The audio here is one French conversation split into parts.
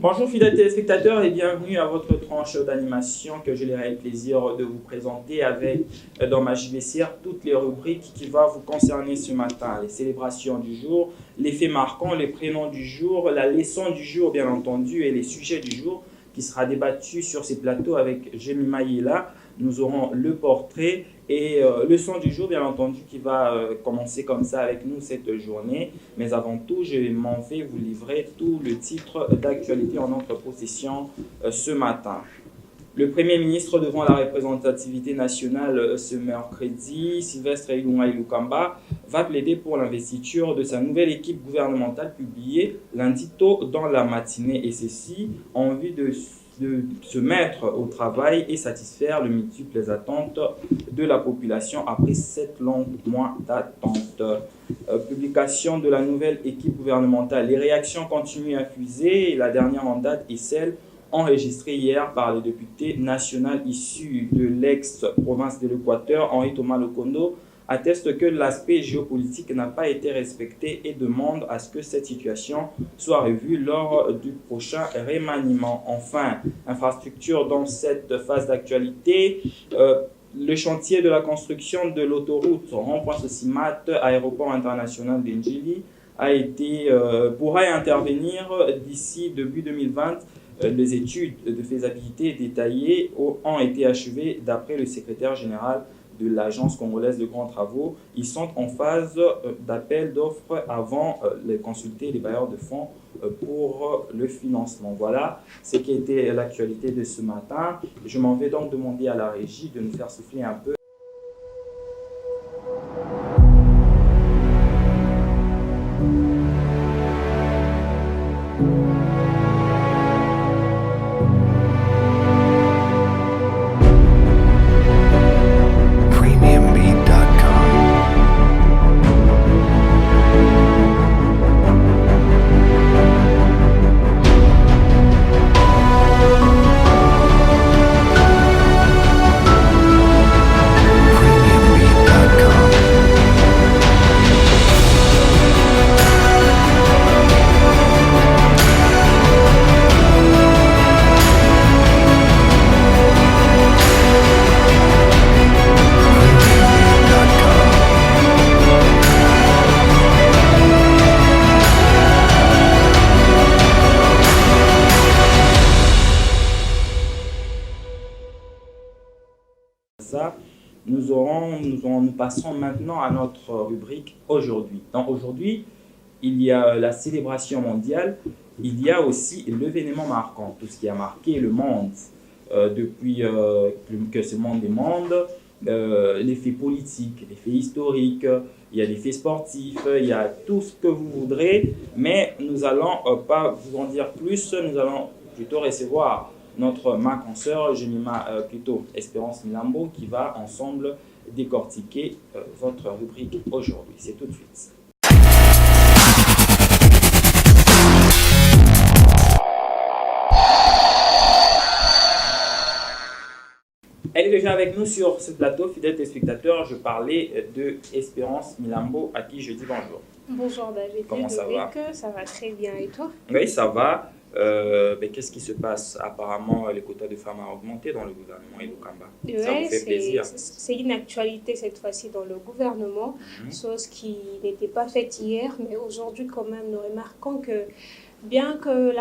Bonjour fidèles téléspectateurs et bienvenue à votre tranche d'animation que j'ai le plaisir de vous présenter avec dans ma JVCR toutes les rubriques qui vont vous concerner ce matin. Les célébrations du jour, les faits marquants, les prénoms du jour, la leçon du jour bien entendu et les sujets du jour qui sera débattu sur ces plateaux avec Jemima Yela. Nous aurons le portrait et le son du jour, bien entendu, qui va commencer comme ça avec nous cette journée. Mais avant tout, je m'en vais vous livrer tout le titre d'actualité en notre possession ce matin. Le Premier ministre devant la représentativité nationale ce mercredi, Sylvestre Ilunga Ilukamba, va plaider pour l'investiture de sa nouvelle équipe gouvernementale publiée lundi tôt dans la matinée. Et ceci en vue de se mettre au travail et satisfaire les multiples attentes de la population après 7 longs mois d'attente. Publication de la nouvelle équipe gouvernementale. Les réactions continuent à fuser et la dernière en date est celle enregistrée hier par le député national issu de l'ex-province de l'Équateur, Henri Thomas Lokondo, atteste que l'aspect géopolitique n'a pas été respecté et demande à ce que cette situation soit revue lors du prochain remaniement. Enfin, infrastructure dans cette phase d'actualité, le chantier de la construction de l'autoroute Rond-Point-Sosimat, aéroport international d'Ndjili, pourra intervenir d'ici début 2020. Les études de faisabilité détaillées ont été achevées d'après le secrétaire général de l'Agence congolaise de grands travaux. Ils sont en phase d'appel d'offres avant de consulter les bailleurs de fonds pour le financement. Voilà ce qui était l'actualité de ce matin. Je m'en vais donc demander à la régie de nous faire souffler un peu. Nous passons maintenant à notre rubrique aujourd'hui. Donc aujourd'hui, il y a la célébration mondiale, il y a aussi l'événement marquant, tout ce qui a marqué le monde depuis que ce monde est monde, les faits politiques, les faits historiques, il y a des faits sportifs, il y a tout ce que vous voudrez, mais nous allons pas vous en dire plus, nous allons plutôt recevoir notre ma-consoeur, Jemima plutôt Espérance Milambo, qui va ensemble décortiquer votre rubrique aujourd'hui. C'est tout de suite. Elle est déjà avec nous sur ce plateau, fidèles téléspectateurs. Je parlais de Espérance Milambo, à qui je dis bonjour. Bonjour David. Comment ça va? Ça va très bien, et toi? Oui, ça va. Qu'est-ce qui se passe? Apparemment, les quotas de femmes ont augmenté dans le gouvernement Ilukamba. Ça vous fait plaisir? C'est une actualité cette fois-ci dans le gouvernement, chose qui n'était pas faite hier, mais aujourd'hui quand même nous remarquons que bien que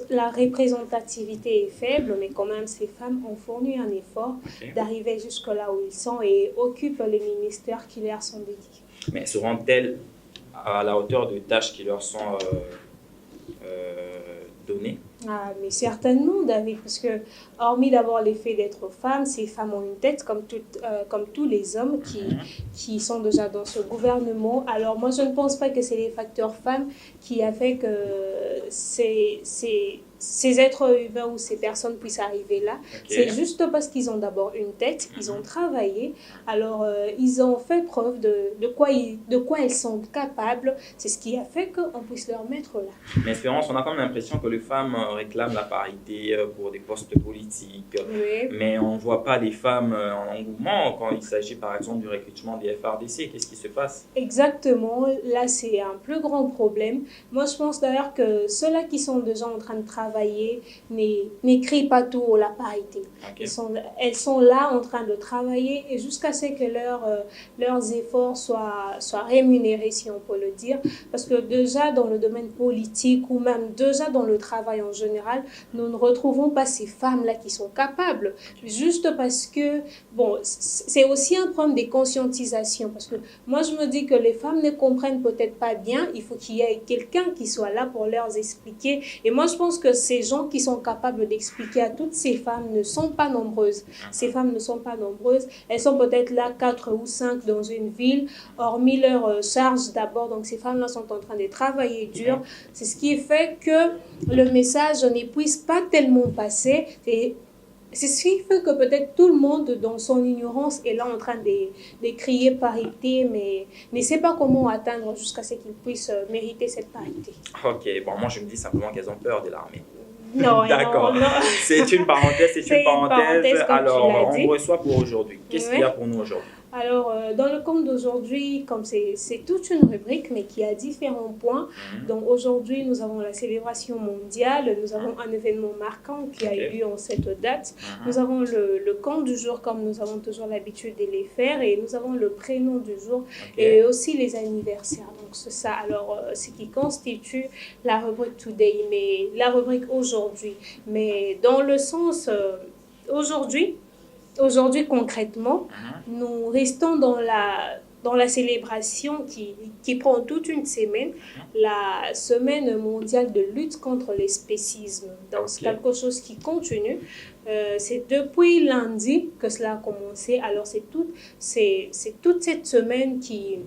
la représentativité est faible, mais quand même ces femmes ont fourni un effort d'arriver jusque là où ils sont et occupent les ministères qui leur sont dédiés. Mais seront-elles à la hauteur de tâches qui leur sont données? Ah, mais certainement, David, parce que, hormis d'avoir l'effet d'être femmes, ces femmes ont une tête comme tous les hommes qui sont déjà dans ce gouvernement. Alors, moi, je ne pense pas que c'est les facteurs femmes qui a fait que ces ces êtres humains ou ces personnes puissent arriver là, c'est juste parce qu'ils ont d'abord une tête, ils ont travaillé, alors ils ont fait preuve de quoi ils sont capables. C'est ce qui a fait qu'on puisse leur mettre là. Mais Espérance, on a quand même l'impression que les femmes réclament la parité pour des postes politiques, mais on ne voit pas les femmes en engouement quand il s'agit par exemple du recrutement des FRDC. Qu'est-ce qui se passe? Exactement, là c'est un plus grand problème. Moi je pense d'ailleurs que ceux-là qui sont déjà en train de travailler n'écrivent pas tout haut la parité. Elles sont là en train de travailler et jusqu'à ce que leurs efforts soient rémunérés, si on peut le dire. Parce que déjà dans le domaine politique ou même déjà dans le travail en général, nous ne retrouvons pas ces femmes-là qui sont capables. Juste parce que, bon, c'est aussi un problème de conscientisation. Parce que moi, je me dis que les femmes ne comprennent peut-être pas bien. Il faut qu'il y ait quelqu'un qui soit là pour leur expliquer. Et moi, je pense que ces gens qui sont capables d'expliquer à toutes ces femmes ne sont pas nombreuses. Ces femmes ne sont pas nombreuses. Elles sont peut-être là 4 ou 5 dans une ville, hormis leur charge d'abord. Donc, ces femmes-là sont en train de travailler dur. C'est ce qui fait que le message ne puisse pas tellement passer. C'est ce qui fait que peut-être tout le monde, dans son ignorance, est là en train de crier parité, mais ne sait pas comment atteindre jusqu'à ce qu'ils puissent mériter cette parité. Ok, bon, moi je me dis simplement qu'elles ont peur de l'armée. Non, d'accord. C'est une parenthèse, Alors, on reçoit pour aujourd'hui. Qu'est-ce qu'il y a pour nous aujourd'hui? Alors, dans le compte d'aujourd'hui, comme c'est toute une rubrique, mais qui a différents points. Donc, aujourd'hui, nous avons la célébration mondiale. Nous avons un événement marquant qui a eu lieu en cette date. Nous avons le compte du jour, comme nous avons toujours l'habitude de les faire. Et nous avons le prénom du jour et aussi les anniversaires. Donc, c'est ça. Alors, ce qui constitue la rubrique Today, mais la rubrique aujourd'hui. Mais dans le sens Aujourd'hui, concrètement, nous restons dans la célébration qui prend toute une semaine, la semaine mondiale de lutte contre les spécismes. Donc, c'est quelque chose qui continue. C'est depuis lundi que cela a commencé. Alors, c'est toute cette semaine qui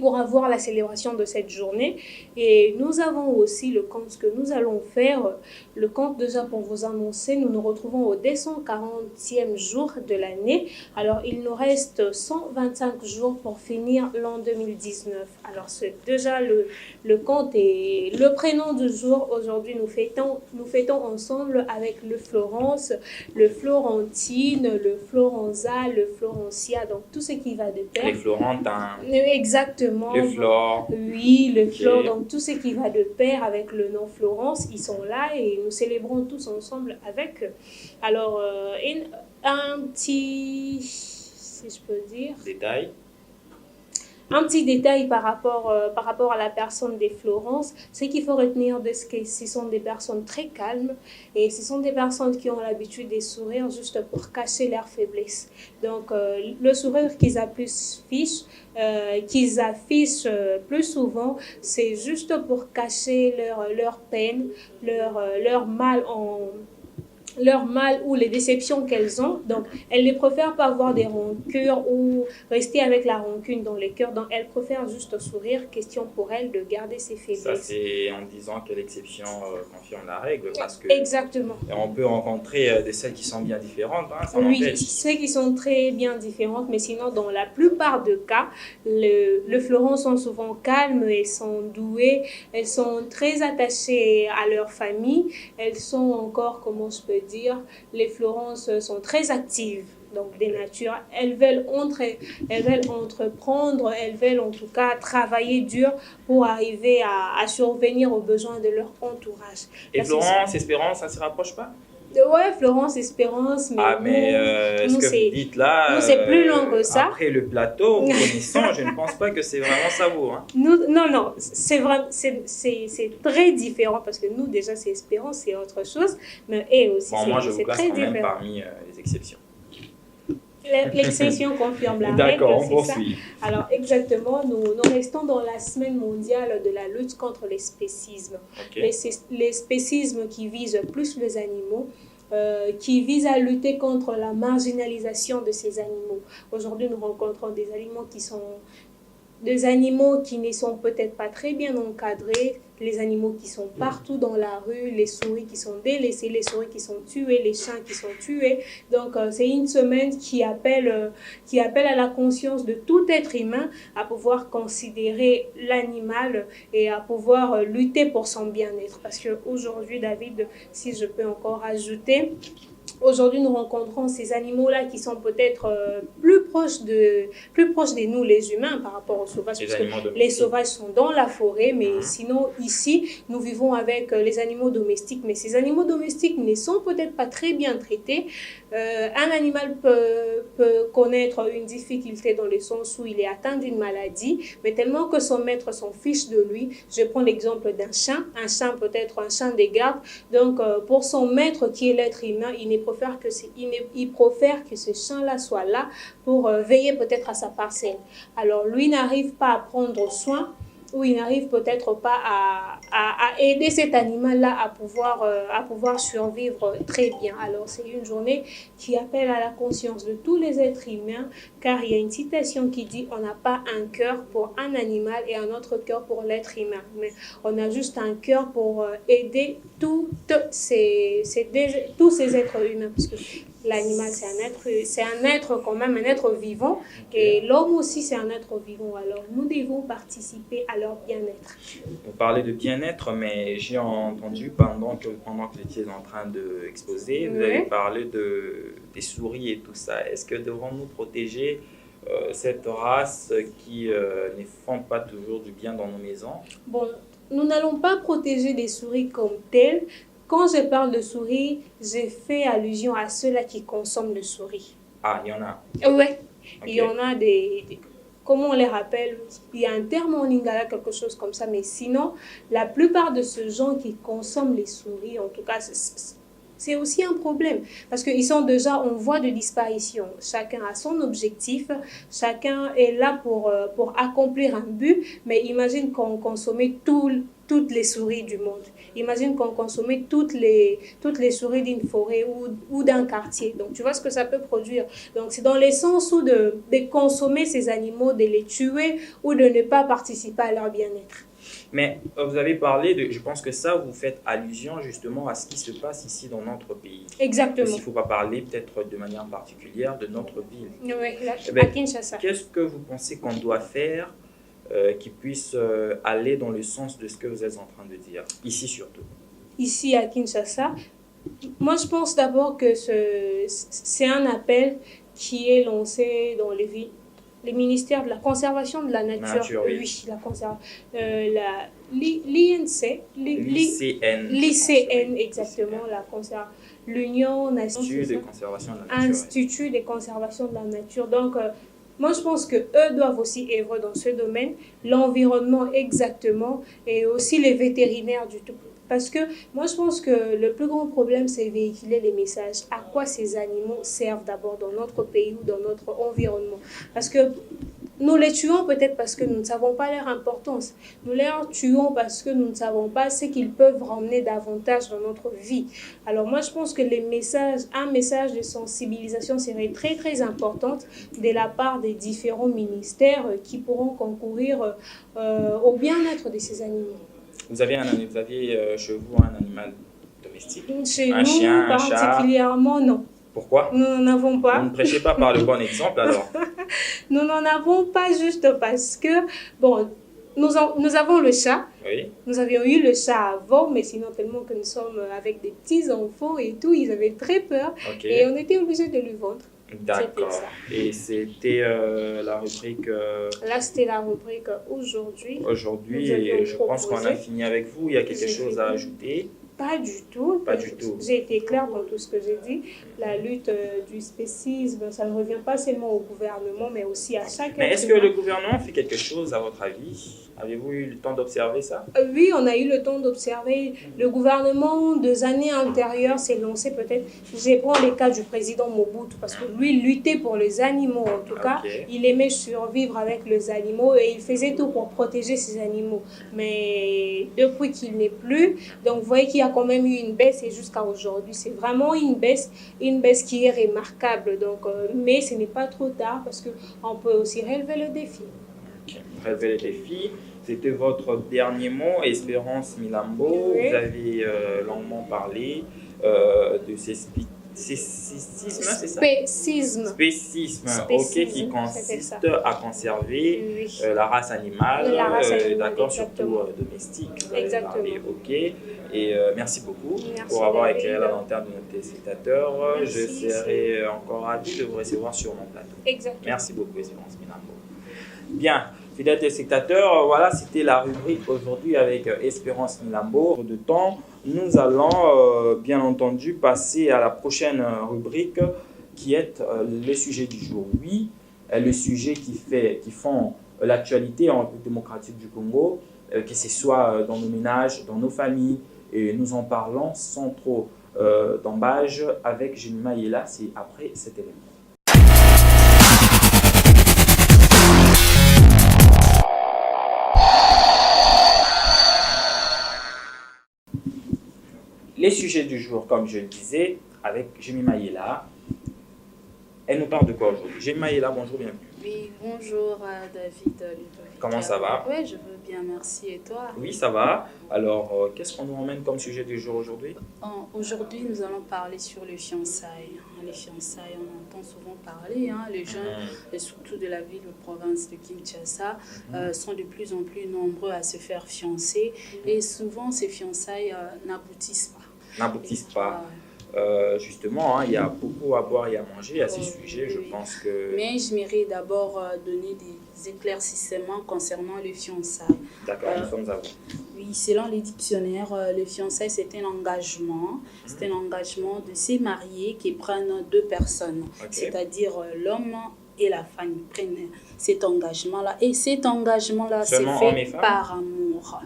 pourra voir la célébration de cette journée. Et nous avons aussi le compte que nous allons faire. Le compte déjà pour vous annoncer, nous nous retrouvons au 240e jour de l'année. Alors, il nous reste 125 jours pour finir l'an 2019. Alors, c'est déjà le compte et le prénom du jour. Aujourd'hui, nous fêtons ensemble avec le Florence, le Florentine, le Florenza, le Florencia, donc tout ce qui va de pair. Les Florentins. Exactement. Le Flore. Oui, le Flore. Donc tout ce qui va de pair avec le nom Florence, ils sont là et nous célébrons tous ensemble avec eux. Alors, un petit, si je peux dire... Détail. Un petit détail par rapport à la personne des Florence, c'est qu'il faut retenir de ce que ce sont des personnes très calmes et ce sont des personnes qui ont l'habitude de sourire juste pour cacher leur faiblesse. Donc, le sourire qu'ils affichent plus souvent, c'est juste pour cacher leur peine, leur mal ou les déceptions qu'elles ont. Donc, elles ne préfèrent pas avoir des rancures ou rester avec la rancune dans les cœurs. Donc, elles préfèrent juste sourire. Question pour elles de garder ses faiblesses. Ça, c'est en disant que l'exception confirme la règle. Parce que exactement. On peut rencontrer de celles qui sont bien différentes. Oui, celles qui sont très bien différentes. Mais sinon, dans la plupart des cas, les Florents sont souvent calmes et sont douées. Elles sont très attachées à leur famille. Elles sont encore, comment je peux dire, les Florence sont très actives, donc des natures. Elles veulent entreprendre, elles veulent en tout cas travailler dur pour arriver à survenir aux besoins de leur entourage. Et Florence, Espérance, ça ne se rapproche pas? Ouais, Florence, Espérance, mais ce que vous dites là, nous c'est plus long que ça. Après le plateau, connaissant, je ne pense pas que c'est vraiment ça vous. Hein. Non, c'est vraiment, c'est très différent parce que nous déjà c'est Espérance, c'est autre chose, mais aussi moi je vous classe très quand même différent. parmi les exceptions. L'exception confirme la règle. D'accord, on poursuit. Alors exactement, nous restons dans la semaine mondiale de la lutte contre les spécismes. Les spécismes qui visent plus les animaux, qui visent à lutter contre la marginalisation de ces animaux. Aujourd'hui, nous rencontrons des animaux qui sont des animaux qui ne sont peut-être pas très bien encadrés, les animaux qui sont partout dans la rue, les souris qui sont délaissées, les souris qui sont tuées, les chiens qui sont tués. Donc, c'est une semaine qui appelle à la conscience de tout être humain à pouvoir considérer l'animal et à pouvoir lutter pour son bien-être. Parce qu'aujourd'hui, David, si je peux encore ajouter, aujourd'hui, nous rencontrons ces animaux-là qui sont peut-être plus proches de nous, les humains, par rapport aux sauvages. Parce que les sauvages sont dans la forêt, mais sinon, ici, nous vivons avec les animaux domestiques. Mais ces animaux domestiques ne sont peut-être pas très bien traités. Un animal peut connaître une difficulté dans le sens où il est atteint d'une maladie, mais tellement que son maître s'en fiche de lui. Je prends l'exemple d'un chien. Un chien peut être un chien de garde. Donc, pour son maître, qui est l'être humain, il préfère que ce chien-là soit là pour veiller peut-être à sa parcelle. Alors, lui n'arrive pas à prendre soin, ou il n'arrive peut-être pas à aider cet animal-là à pouvoir survivre très bien. Alors, c'est une journée qui appelle à la conscience de tous les êtres humains, car il y a une citation qui dit « On n'a pas un cœur pour un animal et un autre cœur pour l'être humain, mais on a juste un cœur pour aider tous ces êtres humains. » Parce que l'animal, c'est un être quand même, un être vivant. Et l'homme aussi, c'est un être vivant. Alors, nous devons participer à leur bien-être. Vous parlez de bien-être, mais j'ai entendu pendant que vous étiez en train d'exposer, vous avez parlé des souris et tout ça. Est-ce que devons-nous protéger cette race qui ne font pas toujours du bien dans nos maisons? Bon, nous n'allons pas protéger les souris comme telles. Quand je parle de souris, j'ai fait allusion à ceux-là qui consomment le souris. Ah, il y en a? Oui, il y en a comment on les rappelle? Il y a un terme en lingala, quelque chose comme ça, mais sinon, la plupart de ces gens qui consomment les souris, en tout cas, c'est aussi un problème parce qu'ils sont déjà en voie de disparition. Chacun a son objectif, chacun est là pour accomplir un but, mais imagine qu'on consommait toutes les souris du monde. Imagine qu'on consommait toutes les souris d'une forêt ou d'un quartier. Donc, tu vois ce que ça peut produire. Donc, c'est dans le sens où de consommer ces animaux, de les tuer ou de ne pas participer à leur bien-être. Mais vous avez parlé je pense que ça, vous faites allusion justement à ce qui se passe ici dans notre pays. Exactement. Il ne faut pas parler peut-être de manière particulière de notre ville. Oui, à Kinshasa. Qu'est-ce que vous pensez qu'on doit faire qui puisse aller dans le sens de ce que vous êtes en train de dire, ici surtout? Ici à Kinshasa, moi je pense d'abord que c'est un appel qui est lancé dans les villes. Les ministères de la conservation de la nature, oui, l'INC, l'ICN, exactement, l'Union Institut de conservation de la nature. Institut de conservation de la nature. Donc, moi, je pense qu'eux doivent aussi œuvrer dans ce domaine, l'environnement exactement, et aussi les vétérinaires du tout. Parce que moi, je pense que le plus grand problème, c'est véhiculer les messages. À quoi ces animaux servent d'abord dans notre pays ou dans notre environnement? Parce que nous les tuons peut-être parce que nous ne savons pas leur importance. Nous les tuons parce que nous ne savons pas ce qu'ils peuvent ramener davantage dans notre vie. Alors moi, je pense que un message de sensibilisation serait très, très important de la part des différents ministères qui pourront concourir au bien-être de ces animaux. Vous aviez chez vous un animal domestique? Chez nous, chien, particulièrement, non. Pourquoi? Nous n'en avons pas. Vous ne prêchez pas par le bon exemple alors? Nous n'en avons pas juste parce que, bon, nous avons le chat. Oui. Nous avions eu le chat avant, mais sinon tellement que nous sommes avec des petits-enfants et tout, ils avaient très peur. Okay. Et on était obligés de lui vendre. D'accord. Et c'était la rubrique... Là, c'était la rubrique aujourd'hui. Aujourd'hui, et je pense qu'on a fini avec vous. Il y a quelque chose à ajouter? Pas du tout. Pas du tout. J'ai été claire dans tout ce que j'ai dit. La lutte du spécisme, ça ne revient pas seulement au gouvernement, mais aussi à chacun. Mais est-ce que le gouvernement fait quelque chose, à votre avis? Avez-vous eu le temps d'observer ça? Oui, on a eu le temps d'observer. Le gouvernement, des années antérieures, s'est lancé peut-être... Je prends le cas du président Mobutu, parce que lui, luttait pour les animaux, en tout cas. Il aimait survivre avec les animaux et il faisait tout pour protéger ces animaux. Mais depuis qu'il n'est plus, donc vous voyez qu'il y a quand même eu une baisse et jusqu'à aujourd'hui, c'est vraiment une baisse qui est remarquable. Donc, mais ce n'est pas trop tard parce qu'on peut aussi relever le défi. Relever les défis. C'était votre dernier mot, Espérance Milambo. Oui. Vous avez longuement parlé de ces spécisme, c'est ça? Spécisme. Spécisme, Spécisme, ok, qui c'était consiste ça. à conserver Oui. la race animale, La race animale, d'accord, exactement. surtout domestique. Vous avez Exactement. parlé, ok. Et merci beaucoup Merci, pour avoir David. éclairé la lanterne de nos téléspectateurs. Merci, Je serai encore ravi de vous recevoir sur mon plateau. Exactement. Merci beaucoup, Espérance Milambo. Bien, fidèles téléspectateurs, voilà, c'était la rubrique aujourd'hui avec Espérance Milambo. De temps, nous allons bien entendu passer à la prochaine rubrique qui est le sujet du jour. Oui, le sujet qui font l'actualité en République démocratique du Congo, que ce soit dans nos ménages, dans nos familles, et nous en parlons sans trop d'embâge avec Jemima Yela, c'est après cet élément. Les sujets du jour, comme je le disais, avec Jemima Yela. Elle nous parle de quoi aujourd'hui? Jemima Yela, bonjour, bienvenue. Oui, bonjour David Ludovic. Comment ça va? Oui, je veux bien, merci. Et toi? Oui, ça va. Alors, qu'est-ce qu'on nous emmène comme sujet du jour aujourd'hui? Aujourd'hui, nous allons parler sur les fiançailles. Les fiançailles, on entend souvent parler. Les jeunes, et surtout de la ville ou province de Kinshasa, sont de plus en plus nombreux à se faire fiancer. Et souvent, ces fiançailles n'aboutissent pas. N'aboutissent pas. Justement, il y a beaucoup à boire et à manger à ces sujets. Je pense que... Mais j'aimerais d'abord donner des éclaircissements concernant les fiançailles. D'accord, nous sommes à vous. Oui, selon les dictionnaires, le fiançailles, c'est un engagement. C'est un engagement de ces mariés qui prennent deux personnes. Okay. C'est-à-dire l'homme et la femme prennent cet engagement-là. Et cet engagement-là, c'est fait par amour.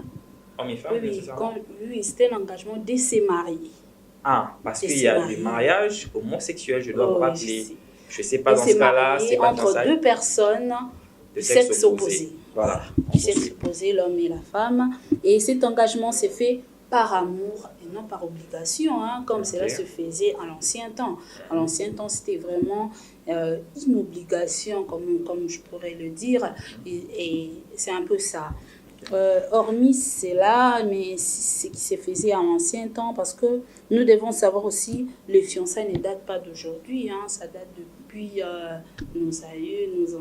Hommes et femmes, oui, c'est un engagement de ces mariés. Ah, parce qu'il y a des mariages homosexuels, je dois vous rappeler. Je ne sais pas dans ce cas-là, c'est pas entre deux personnes de sexe opposé. Voilà. Du sexe opposé, l'homme et la femme. Et cet engagement s'est fait par amour et non par obligation, comme cela se faisait à l'ancien temps. À l'ancien temps, c'était vraiment une obligation, comme je pourrais le dire. Et c'est un peu ça. Hormis cela, mais c'est ce qui se faisait à l'ancien temps, parce que nous devons savoir aussi, les fiançailles ne datent pas d'aujourd'hui, ça date depuis nos aïeux, nos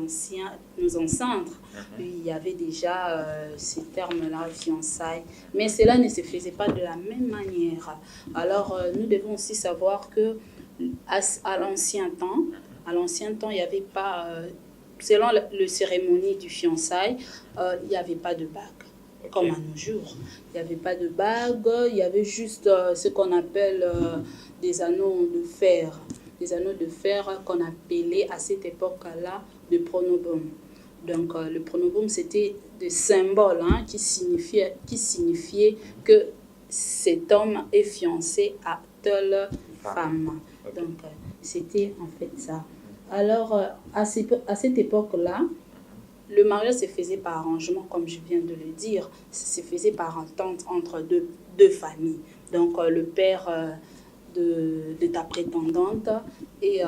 ancêtres. Il y avait déjà ces termes-là, fiançailles, mais cela ne se faisait pas de la même manière. Alors, nous devons aussi savoir que à l'ancien temps, il n'y avait pas... selon la cérémonie du fiançailles, il n'y avait pas de bague, comme à nos jours. Il n'y avait pas de bague, il y avait juste ce qu'on appelle des anneaux de fer. Des anneaux de fer qu'on appelait à cette époque-là de pronotum. Donc le pronotum, c'était des symboles qui signifiaient que cet homme est fiancé à telle femme. Donc c'était en fait ça. Alors, à cette époque-là, le mariage se faisait par arrangement, comme je viens de le dire. Ça se faisait par entente entre deux familles. Donc, le père de ta prétendante et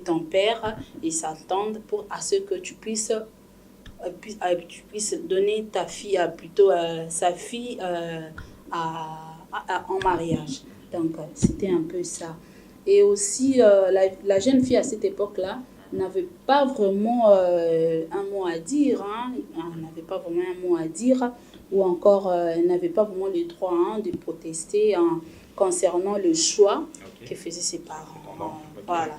ton père, ils s'attendent à ce que tu puisses donner ta fille, sa fille en mariage. Donc, c'était un peu ça. Et aussi, la jeune fille à cette époque-là n'avait pas vraiment un mot à dire. Elle n'avait pas vraiment un mot à dire. Ou encore, elle n'avait pas vraiment le droit de protester concernant le choix que faisaient ses parents. Voilà.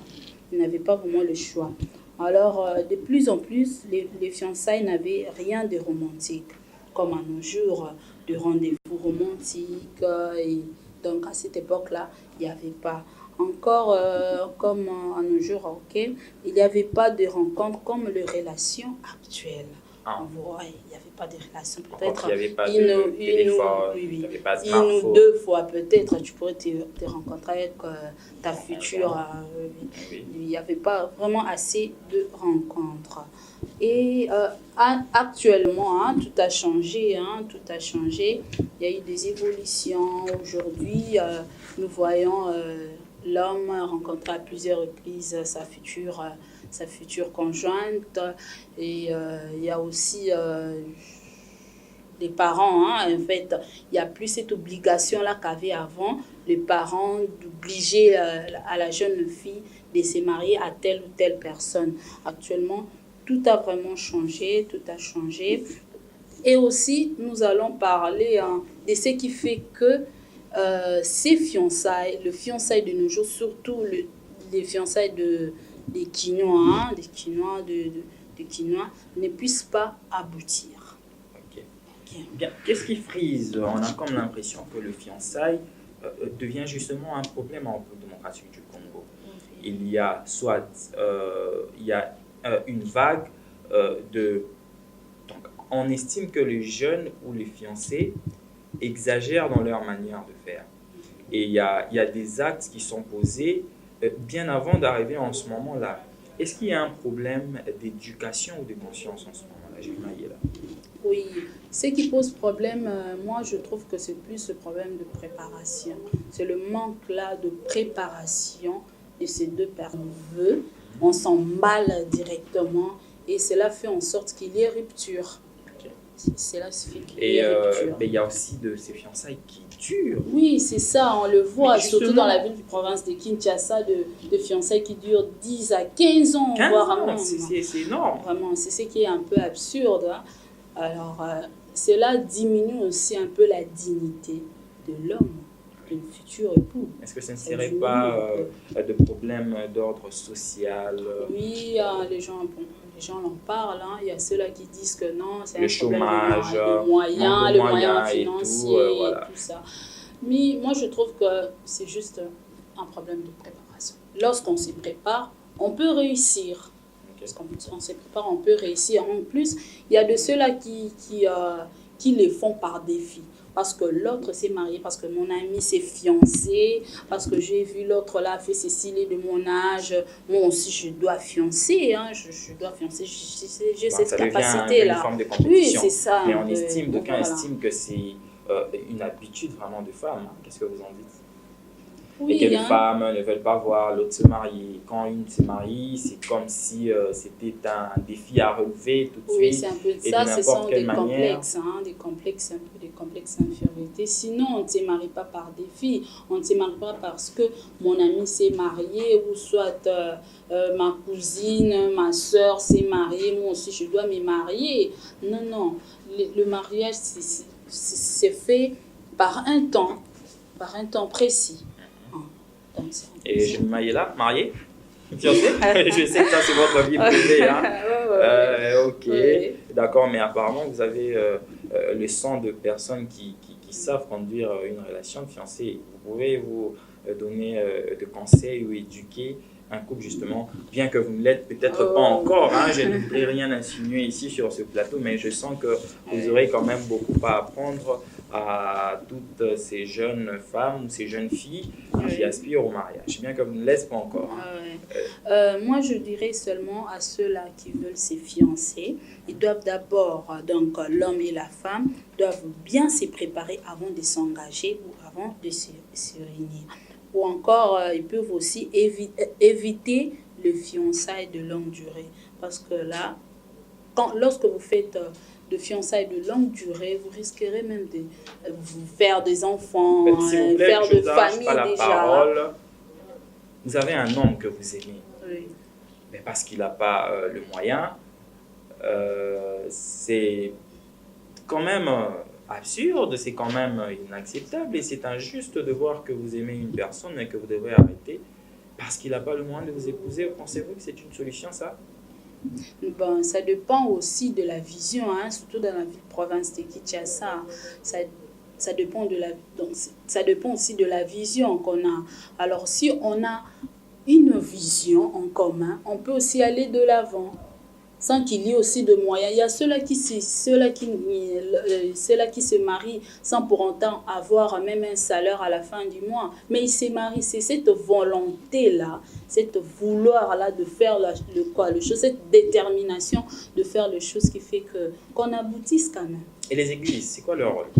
Elle n'avait pas vraiment le choix. Alors, de plus en plus, les fiançailles n'avaient rien de romantique. Comme à nos jours, de rendez-vous romantiques. Et donc, à cette époque-là, il n'y avait pas... Encore comme à nos jours, il n'y avait pas de rencontres comme les relations actuelles. Il n'y avait pas de relations. Peut-être une ou deux fois, peut-être, tu pourrais te rencontrer avec ta future. Il n'y avait pas vraiment assez de rencontres. Et actuellement, tout a changé. Tout a changé. Il y a eu des évolutions. Aujourd'hui, nous voyons... l'homme rencontra à plusieurs reprises sa future sa future conjointe. Et il y a aussi les parents. En fait, il n'y a plus cette obligation-là qu'avait avant les parents d'obliger à la jeune fille de se marier à telle ou telle personne. Actuellement, tout a vraiment changé, tout a changé. Et aussi, nous allons parler de ce qui fait que ces fiançailles, le fiançailles de nos jours, surtout les fiançailles des Quinois, des Quinois, ne puissent pas aboutir. Ok. Bien. Qu'est-ce qui frise? On a comme l'impression que le fiançailles devient justement un problème en République démocratique du Congo. Il y a soit une vague de... Donc, on estime que les jeunes ou les fiancés exagèrent dans leur manière de faire. Et il y a des actes qui sont posés bien avant d'arriver en ce moment-là. Est-ce qu'il y a un problème d'éducation ou de conscience en ce moment-là? Je vais m'ailler là. Oui, ce qui pose problème, moi je trouve que c'est plus ce problème de préparation. C'est le manque là de préparation de ces deux personnes. On s'emballe directement et cela fait en sorte qu'il y ait rupture. Cela fait qu'il y ait rupture. Mais il y a aussi de ces fiançailles qui durent. Oui, c'est ça, on le voit, surtout dans la ville de province de Kinshasa, de fiançailles qui durent 10 à 15 ans. 15 voire ans, c'est énorme. Vraiment, c'est ce qui est un peu absurde. Alors, cela diminue aussi un peu la dignité de l'homme, du futur époux. Est-ce que ça ne serait pas de problèmes d'ordre social? Oui, les gens en parlent. Il y a ceux-là qui disent que non, c'est un chômage, problème de moyens financiers, voilà. Tout ça. Mais moi, je trouve que c'est juste un problème de préparation. Lorsqu'on se prépare, on peut réussir. Parce qu'on se prépare, on peut réussir. En plus, il y a de ceux-là qui les font par défi. Parce que l'autre s'est marié, parce que mon ami s'est fiancé, parce que j'ai vu l'autre là fait ceci, il est de mon âge. Moi aussi, je dois fiancer. Je dois fiancer. J'ai cette capacité-là. Une forme de compétition. Oui, c'est ça. Mais d'aucuns estiment que c'est une habitude vraiment de femme. Qu'est-ce que vous en dites? Oui, et que les femmes ne veulent pas voir l'autre se marier. Quand une se marie, c'est comme si c'était un défi à relever tout de suite. Oui, c'est un peu ça. Ce sont des complexes, des complexes, un peu des complexes d'infériorité. Sinon, on ne se marie pas par défi. On ne se marie pas parce que mon ami s'est marié ou soit ma cousine, ma soeur s'est mariée. Moi aussi, je dois me marier. Non, non. Le mariage, c'est fait par un temps précis. Et je me marie là, mariée, fiancée. Je sais que ça c'est votre vie privée. Ok, ouais. D'accord, mais apparemment vous avez le sang de personnes qui savent conduire une relation de fiancée. Vous pouvez vous donner de conseils ou éduquer un couple justement, bien que vous ne l'êtes peut-être pas encore. Je ne voulais rien insinuer ici sur ce plateau, mais je sens que vous aurez quand même beaucoup à apprendre à toutes ces jeunes femmes ou ces jeunes filles qui aspirent au mariage, bien que vous ne l'êtes pas encore. Moi, je dirais seulement à ceux-là qui veulent se fiancer, ils doivent d'abord, donc l'homme et la femme, doivent bien se préparer avant de s'engager ou avant de se réunir. Ou encore, ils peuvent aussi éviter le fiançailles de longue durée. Parce que là, lorsque vous faites de fiançailles de longue durée, vous risquerez même de vous faire des enfants, faire de famille déjà. Parole. Vous avez un homme que vous aimez, oui. Mais parce qu'il n'a pas le moyen, c'est quand même absurde, c'est quand même inacceptable et c'est injuste de voir que vous aimez une personne et que vous devez arrêter parce qu'il n'a pas le moyen de vous épouser. Pensez-vous que c'est une solution, ça? Bon, ça dépend aussi de la vision, surtout dans la ville province de Kinshasa. Ça dépend ça dépend aussi de la vision qu'on a. Alors, si on a une vision en commun, on peut aussi aller de l'avant, sans qu'il y ait aussi de moyens. Il y a ceux-là qui se marient sans pour autant avoir même un salaire à la fin du mois. Mais ils se marient, c'est cette volonté-là, cette vouloir-là de faire le chose, cette détermination de faire les choses qui fait qu'on aboutisse quand même. Et les églises, c'est quoi leur rôle?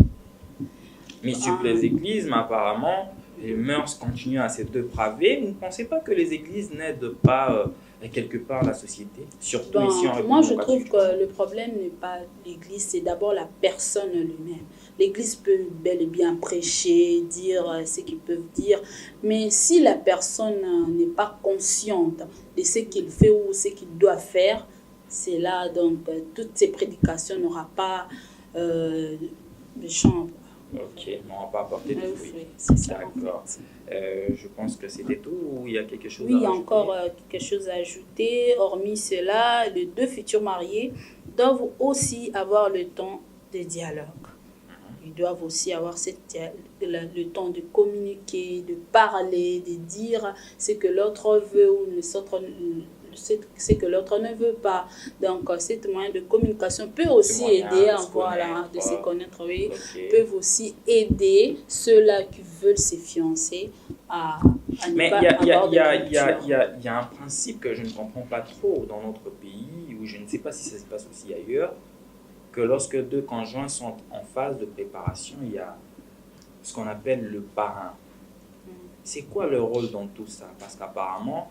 Mais sur les églises, mais apparemment, les mœurs continuent à se dépraver. Vous ne pensez pas que les églises n'aident pas quelque part la société, surtout ici en République moi, je démocratique trouve du Congo. que le problème n'est pas l'Église, c'est d'abord la personne lui-même. L'Église peut bel et bien prêcher, dire ce qu'ils peuvent dire, mais si la personne n'est pas consciente de ce qu'il fait ou ce qu'il doit faire, c'est là donc toutes ces prédications n'auront pas de champ. Ok, on va pas apporter de fruits. Oui, c'est ça. D'accord. Je pense que c'était tout ou il y a quelque chose Oui, à il y a rajouter? encore quelque chose à ajouter. Hormis cela, les deux futurs mariés doivent aussi avoir le temps de dialogue. Ils doivent aussi avoir le temps de communiquer, de parler, de dire ce que l'autre veut ou ce que l'autre ne veut pas. Donc, cet moyen de communication peut aussi aider de se connaître, oui, peuvent aussi aider ceux-là qui veulent se fiancer à Mais ne pas avoir de rupture. il y a un principe que je ne comprends pas trop dans notre pays, ou je ne sais pas si ça se passe aussi ailleurs, que lorsque deux conjoints sont en phase de préparation, il y a ce qu'on appelle le parrain. C'est quoi le rôle dans tout ça? Parce qu'apparemment,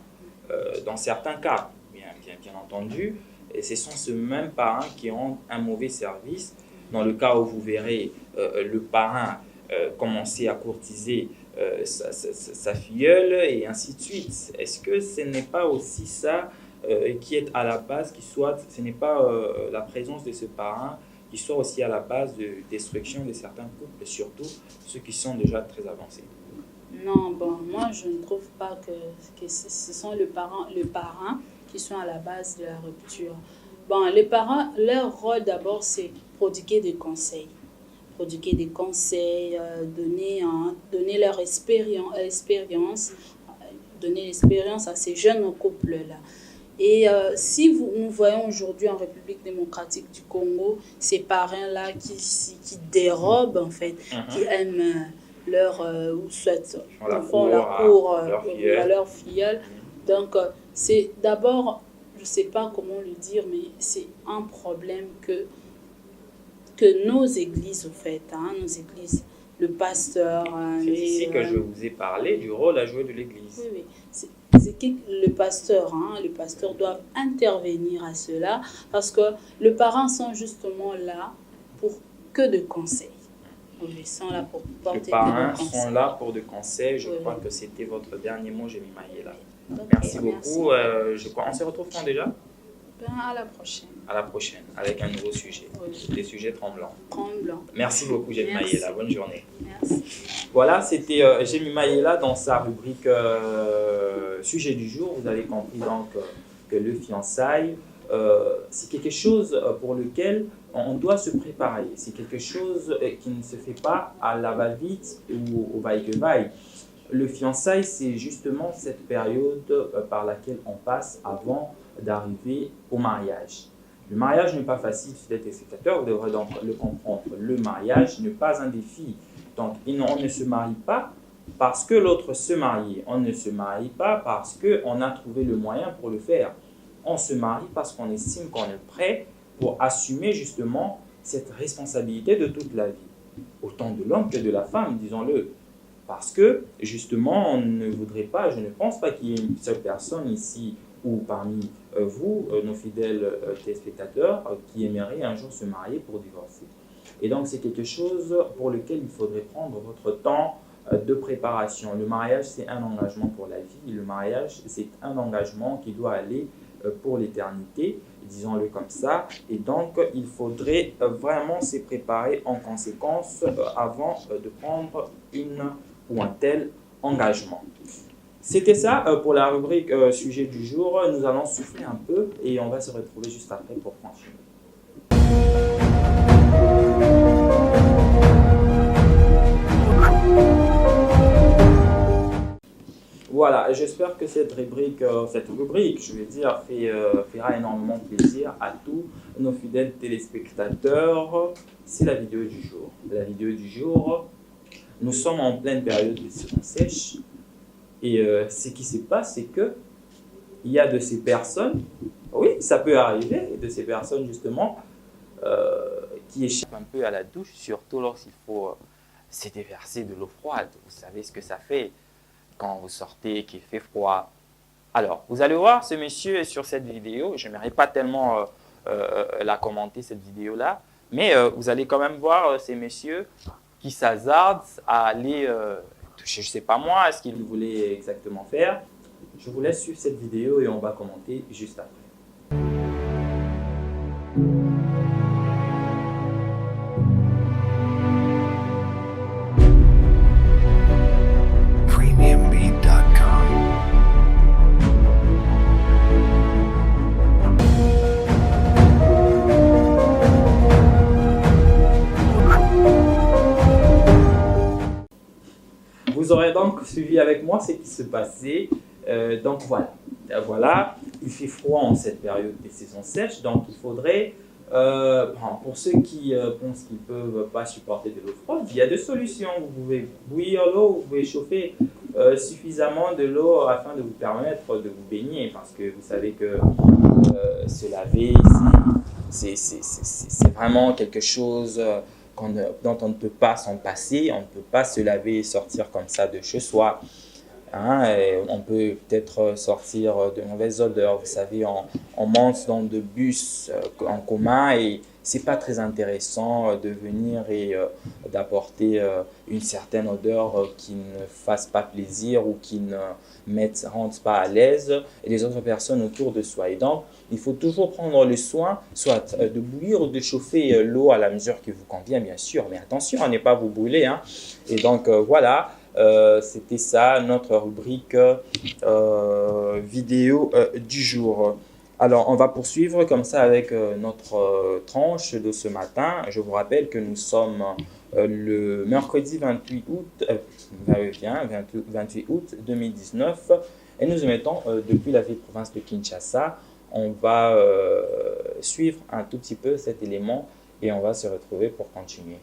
dans certains cas, bien entendu, et ce sont ces mêmes parrains qui ont un mauvais service. Dans le cas où vous verrez le parrain commencer à courtiser sa filleule et ainsi de suite. Est-ce que ce n'est pas aussi ça qui est à la base, ce n'est pas la présence de ce parrain qui soit aussi à la base de destruction de certains couples, surtout ceux qui sont déjà très avancés? Non, bon, moi je ne trouve pas que ce sont le parrain qui sont à la base de la rupture. Bon, les parents, leur rôle d'abord, c'est prodiguer des conseils. Prodiguer des conseils, donner leur expérience, donner l'expérience à ces jeunes couples-là. Et si nous voyons aujourd'hui en République démocratique du Congo, ces parrains-là qui dérobent, en fait, qui aiment ou souhaitent font la cour à leur filleule. Donc, c'est d'abord, je ne sais pas comment le dire, mais c'est un problème que nos églises, en fait, nos églises, le pasteur... c'est ici que je vous ai parlé du rôle à jouer de l'église. Oui, c'est que le pasteur doit intervenir à cela, parce que les parents sont justement là pour que de conseils. Ils sont là pour porter les parents sont là pour des conseils. Je crois que c'était votre dernier mot, Jémi Mayela. Merci beaucoup. On se retrouve quand déjà? À la prochaine. À la prochaine, avec un nouveau sujet. Des sujets tremblants. Merci beaucoup, Jémi Mayela. Bonne journée. Merci. Voilà, c'était Jémi Mayela dans sa rubrique Sujet du jour. Vous avez compris donc que le fiançailles, c'est quelque chose pour lequel on doit se préparer. C'est quelque chose qui ne se fait pas à la va-vite ou au vaille-que-vaille. Le fiançailles, c'est justement cette période par laquelle on passe avant d'arriver au mariage. Le mariage n'est pas facile, fidèles téléspectateurs, vous devrez donc le comprendre. Le mariage n'est pas un défi. Donc, on ne se marie pas parce que l'autre se marie. On ne se marie pas parce qu'on a trouvé le moyen pour le faire. On se marie parce qu'on estime qu'on est prêt pour assumer justement cette responsabilité de toute la vie. Autant de l'homme que de la femme, disons-le. Parce que, justement, on ne voudrait pas, je ne pense pas qu'il y ait une seule personne ici ou parmi vous, nos fidèles téléspectateurs, qui aimeraient un jour se marier pour divorcer. Et donc, c'est quelque chose pour lequel il faudrait prendre votre temps de préparation. Le mariage, c'est un engagement pour la vie. Le mariage, c'est un engagement qui doit aller pour l'éternité, disons-le comme ça. Et donc, il faudrait vraiment se préparer en conséquence avant de prendre une ou un tel engagement. C'était ça pour la rubrique sujet du jour. Nous allons souffler un peu et on va se retrouver juste après pour continuer. Voilà, j'espère que cette rubrique, je vais dire, fera énormément plaisir à tous nos fidèles téléspectateurs. C'est la vidéo du jour. La vidéo du jour, nous sommes en pleine période de saison sèche. Et ce qui se passe, c'est que il y a de ces personnes, oui, ça peut arriver, de ces personnes justement, qui échappent un peu à la douche, surtout lorsqu'il faut se déverser de l'eau froide. Vous savez ce que ça fait quand vous sortez, qu'il fait froid. Alors, vous allez voir ce monsieur sur cette vidéo. Je n'aimerais pas tellement la commenter, cette vidéo-là. Mais vous allez quand même voir ces messieurs qui s'hasardent à aller toucher, je ne sais pas moi, ce qu'ils voulaient exactement faire. Je vous laisse suivre cette vidéo et on va commenter juste après. Vous aurez donc suivi avec moi ce qui se passait. Donc voilà, il fait froid en cette période des saisons sèches, donc il faudrait, pour ceux qui pensent qu'ils ne peuvent pas supporter de l'eau froide, il y a deux solutions. Vous pouvez bouillir l'eau, vous pouvez chauffer suffisamment de l'eau afin de vous permettre de vous baigner, parce que vous savez que se laver, c'est vraiment quelque chose dont on ne peut pas s'en passer. On ne peut pas se laver et sortir comme ça de chez soi. On peut peut-être sortir de mauvaises odeurs. Vous savez, on monte dans de bus en commun et c'est pas très intéressant de venir et d'apporter une certaine odeur qui ne fasse pas plaisir ou qui ne rende pas à l'aise les autres personnes autour de soi. Et donc, il faut toujours prendre le soin, soit de bouillir ou de chauffer l'eau à la mesure qui vous convient, bien sûr. Mais attention à ne pas vous brûler. Et donc, voilà. C'était ça notre rubrique vidéo du jour. Alors on va poursuivre comme ça avec notre tranche de ce matin. Je vous rappelle que nous sommes le mercredi 28 août 2019 et nous émettons depuis la ville province de Kinshasa. On va suivre un tout petit peu cet élément et on va se retrouver pour continuer.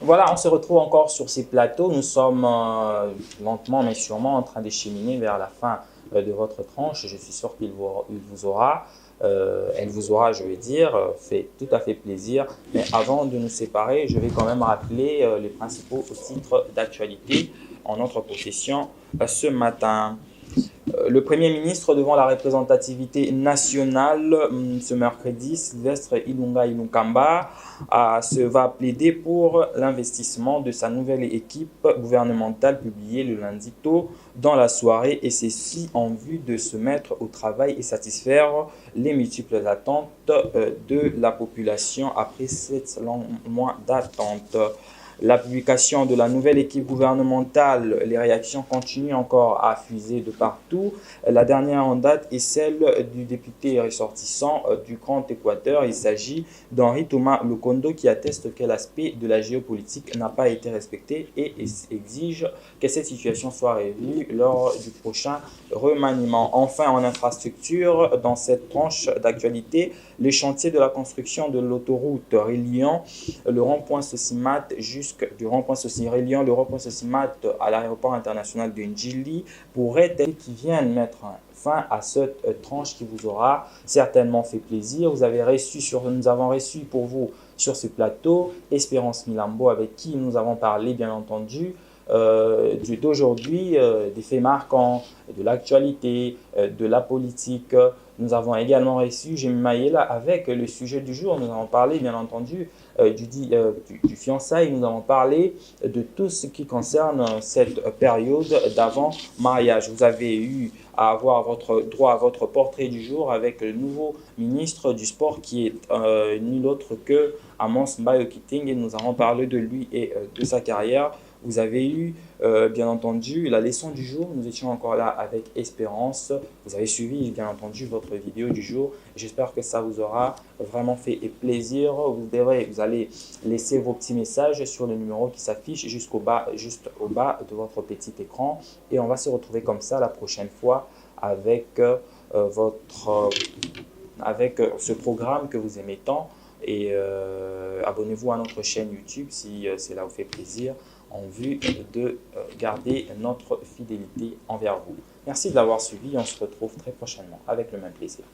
Voilà, on se retrouve encore sur ces plateaux. Nous sommes lentement mais sûrement en train de cheminer vers la fin de votre tranche. Je suis sûr qu'elle vous aura, je vais dire, fait tout à fait plaisir. Mais avant de nous séparer, je vais quand même rappeler les principaux titres d'actualité en notre possession ce matin. Le Premier ministre devant la représentativité nationale ce mercredi, Sylvestre Ilunga Ilunkamba, va plaider pour l'investissement de sa nouvelle équipe gouvernementale publiée le lundi tôt dans la soirée, et ceci en vue de se mettre au travail et satisfaire les multiples attentes de la population après 7 longs mois d'attente. La publication de la nouvelle équipe gouvernementale, les réactions continuent encore à fuser de partout. La dernière en date est celle du député ressortissant du Grand Équateur. Il s'agit d'Henri Thomas Lokondo qui atteste que l'aspect de la géopolitique n'a pas été respecté et exige que cette situation soit revue lors du prochain remaniement. Enfin, en infrastructure, dans cette tranche d'actualité, les chantiers de la construction de l'autoroute reliant le rond-point Sosimat à l'aéroport international de Njili pourrait être qui viennent mettre fin à cette tranche qui vous aura certainement fait plaisir. Nous avons reçu pour vous sur ce plateau Espérance Milambo, avec qui nous avons parlé bien entendu d'aujourd'hui, des faits marquants, de l'actualité, de la politique. Nous avons également reçu Jémy Mayela avec le sujet du jour. Nous avons parlé bien entendu du fiançailles. Nous avons parlé de tout ce qui concerne cette période d'avant-mariage. Vous avez eu à avoir votre droit à votre portrait du jour avec le nouveau ministre du Sport qui est nul autre que Amos Mbaye Okiting, et nous allons parler de lui et de sa carrière. Vous avez eu bien entendu la leçon du jour, nous étions encore là avec Espérance. Vous avez suivi bien entendu votre vidéo du jour. J'espère que ça vous aura vraiment fait plaisir. Vous allez laisser vos petits messages sur le numéro qui s'affiche juste au bas de votre petit écran. Et on va se retrouver comme ça la prochaine fois avec, avec ce programme que vous aimez tant. Et abonnez-vous à notre chaîne YouTube si cela vous fait plaisir, en vue de garder notre fidélité envers vous. Merci de l'avoir suivi. On se retrouve très prochainement avec le même plaisir.